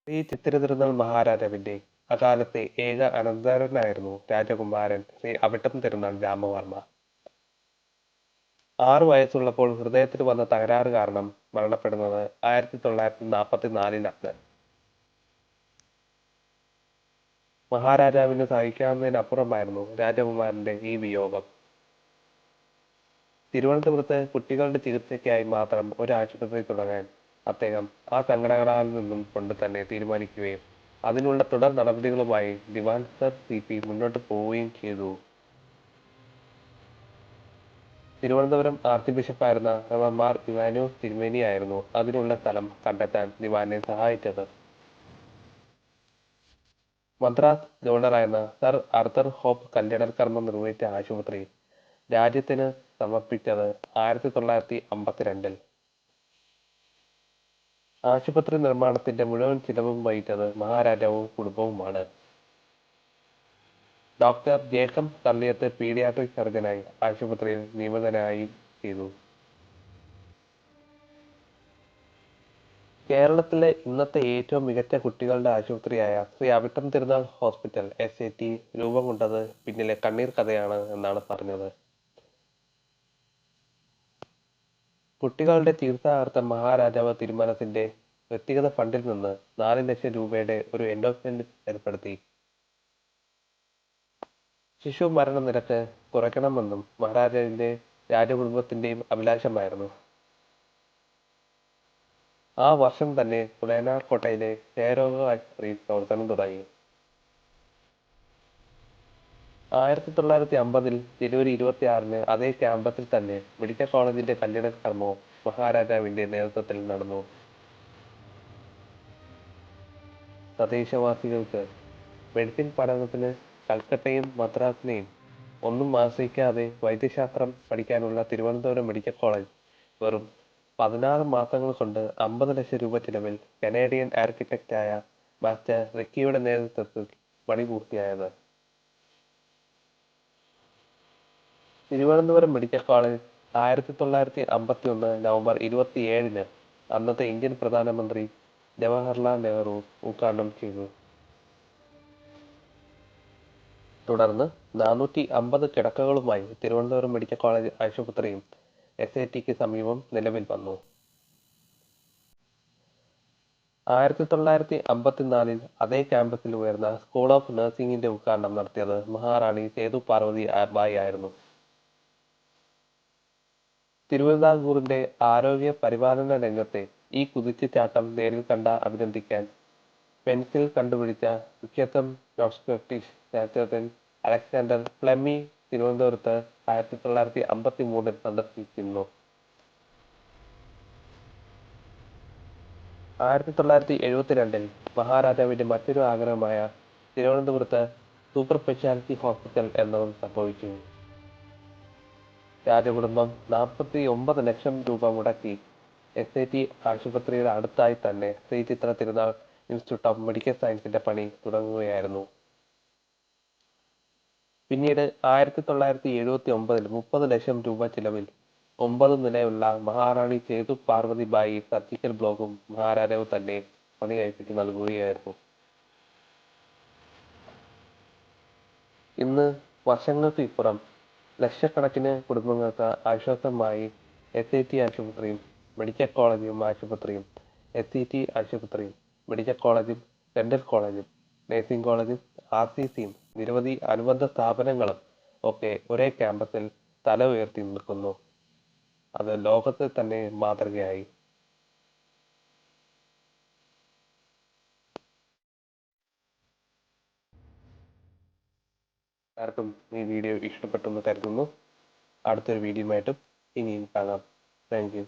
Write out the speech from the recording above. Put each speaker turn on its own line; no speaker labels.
ഈ ചിത്തിരതിരുനാൾ മഹാരാജാവിന്റെ അകാലത്തെ ഏക അനന്തരവനായിരുന്നു രാജകുമാരൻ ശ്രീ അവിട്ടം തിരുനാൾ രാമവർമ്മ. 6 വയസ്സുള്ളപ്പോൾ ഹൃദയത്തിന് വന്ന തകരാറ് കാരണം മരണപ്പെടുന്നത് 1944-ലാണ്. മഹാരാജാവിന് സഹിക്കാവുന്നതിനപ്പുറമായിരുന്നു രാജകുമാരന്റെ ഈ വിയോഗം. തിരുവനന്തപുരത്ത് കുട്ടികളുടെ ചികിത്സയ്ക്കായി മാത്രം ഒരു ആശുപത്രി തുടങ്ങാൻ അദ്ദേഹം ആ സംഘടനകളിൽ നിന്നും കൊണ്ട് തന്നെ തീരുമാനിക്കുകയും അതിനുള്ള തുടർ നടപടികളുമായി ദിവാൻ സർ CP മുന്നോട്ട് പോവുകയും ചെയ്തു. തിരുവനന്തപുരം ആർച്ച് ബിഷപ്പായിരുന്ന റവ. മാർ ഇവാനോസ് തിരുമേനിയായിരുന്നു അതിനുള്ള സ്ഥലം കണ്ടെത്താൻ ദിവാനെ സഹായിച്ചത്. മദ്രാസ് ഗവർണറായിരുന്ന സർ ആർതർ ഹോപ്പ് കല്ലിടൽ കർമ്മം നിർവഹിച്ച ആശുപത്രി രാജ്യത്തിന് സമർപ്പിച്ചത് 1952-ൽ. ആശുപത്രി നിർമ്മാണത്തിന്റെ മുഴുവൻ ചിലവും വഹിച്ചത് മഹാരാജാവും കുടുംബവുമാണ്. ഡോക്ടർ ജേക്കബ് തള്ളിയത്ത് പീഡിയാട്രിക് സർജനായി ആശുപത്രിയിൽ നിയമിതനായി ചെയ്തു. കേരളത്തിലെ ഇന്നത്തെ ഏറ്റവും മികച്ച കുട്ടികളുടെ ആശുപത്രിയായ ശ്രീ അവിട്ടം തിരുനാൾ ഹോസ്പിറ്റൽ SAT രൂപം കൊണ്ടത് പിന്നിലെ കണ്ണീർ കഥയാണ് എന്നാണ് പറഞ്ഞത്. കുട്ടികളുടെ ചികിത്സാർത്ഥം മഹാരാജാവ് തിരുമനസിന്റെ വ്യക്തിഗത ഫണ്ടിൽ നിന്ന് 4 ലക്ഷം രൂപയുടെ ഒരു എൻഡോവ്മെന്റ് ഏർപ്പെടുത്തി. ശിശു മരണനിരക്ക് കുറയ്ക്കണമെന്നും മഹാരാജാവിന്റെ രാജകുടുംബത്തിന്റെയും അഭിലാഷമായിരുന്നു. ആ വർഷം തന്നെ പുലയനാർകോട്ടയിലെ ക്ഷയരോഗ ആശുപത്രിയിൽ പ്രവർത്തനം തുടങ്ങി. 1950 ജനുവരി 26 അതേ ക്യാമ്പസിൽ തന്നെ മെഡിക്കൽ കോളേജിന്റെ കല്ലിടൽ കർമ്മവും മഹാരാജാവിന്റെ നേതൃത്വത്തിൽ നടന്നു. തദ്ദേശവാസികൾക്ക് മെഡിസിൻ പഠനത്തിന് കൽക്കട്ടയും മദ്രാസിനെയും ഒന്നും ആശ്രയിക്കാതെ വൈദ്യശാസ്ത്രം പഠിക്കാനുള്ള തിരുവനന്തപുരം മെഡിക്കൽ കോളേജ് വെറും 16 മാസങ്ങൾ കൊണ്ട് 50 ലക്ഷം രൂപ ചിലവിൽ കനേഡിയൻ ആർക്കിടെക്റ്റായ മാസ്റ്റർ റിക്കിയുടെ നേതൃത്വത്തിൽ പണി പൂർത്തിയായത്. തിരുവനന്തപുരം മെഡിക്കൽ കോളേജ് 1951 നവംബർ 27 അന്നത്തെ ഇന്ത്യൻ പ്രധാനമന്ത്രി ജവഹർലാൽ നെഹ്റു ഉദ്ഘാടനം ചെയ്തു. തുടർന്ന് 450 കിടക്കകളുമായി തിരുവനന്തപുരം മെഡിക്കൽ കോളേജ് ആശുപത്രിയും SATക്ക് സമീപം നിലവിൽ വന്നു. 1954 അതേ ക്യാമ്പസിൽ ഉയർന്ന സ്കൂൾ ഓഫ് നഴ്സിംഗിന്റെ ഉദ്ഘാടനം നടത്തിയത് മഹാറാണി സേതു പാർവതി ബായി ആയിരുന്നു. തിരുവിതാംകൂറിന്റെ ആരോഗ്യ പരിപാലന രംഗത്തെ ഈ കുതിച്ചുചാട്ടം നേരിൽ കണ്ട അഭിനന്ദിക്കാൻ പെൻസിൽ കണ്ടുപിടിച്ച വിഖ്യാതം സ്കോട്ടിഷ് ശാസ്ത്രജ്ഞൻ അലക്സാണ്ടർ ഫ്ലെമി തിരുവനന്തപുരത്ത് 1953 സന്ദർശിക്കുന്നു. 1972 മഹാരാജാവിന്റെ മറ്റൊരു ആഗ്രഹമായ തിരുവനന്തപുരത്ത് സൂപ്പർ സ്പെഷ്യാലിറ്റി ഹോസ്പിറ്റൽ എന്നതും സംഭവിച്ചു. രാജകുടുംബം 49 ലക്ഷം രൂപ മുടക്കി SAT ആശുപത്രിയുടെ അടുത്തായി തന്നെ ശ്രീ ചിത്ര തിരുനാൾ ഇൻസ്റ്റിറ്റ്യൂട്ട് ഓഫ് മെഡിക്കൽ സയൻസിന്റെ പണി തുടങ്ങുകയായിരുന്നു. പിന്നീട് 1979 30 ലക്ഷം രൂപ ചിലവിൽ 9 നിലയുള്ള മഹാറാണി സേതു പാർവതി ബായി സർജിക്കൽ ബ്ലോക്കും മഹാരാജാവ് തന്നെ പണി കഴിപ്പിച്ച് നൽകുകയായിരുന്നു. ഇന്ന് വർഷങ്ങൾക്ക് ഇപ്പുറം ലക്ഷക്കണക്കിന് കുടുംബങ്ങൾക്ക് ആശ്വാസമായി SAT ആശുപത്രിയും മെഡിക്കൽ കോളേജും ആശുപത്രിയും SCT ആശുപത്രിയും മെഡിക്കൽ കോളേജും ഡെന്റൽ കോളേജും നഴ്സിംഗ് കോളേജും RCCയും നിരവധി അനുബന്ധ സ്ഥാപനങ്ങളും ഒക്കെ ഒരേ ക്യാമ്പസിൽ തല ഉയർത്തി നിൽക്കുന്നു. അത് ലോകത്തെ തന്നെ മാതൃകയായി. എല്ലാവർക്കും ഈ വീഡിയോ ഇഷ്ടപ്പെട്ടെന്ന് കരുതുന്നു. അടുത്തൊരു വീഡിയോയുമായിട്ടും ഇനിയും കാണാം. Thank you.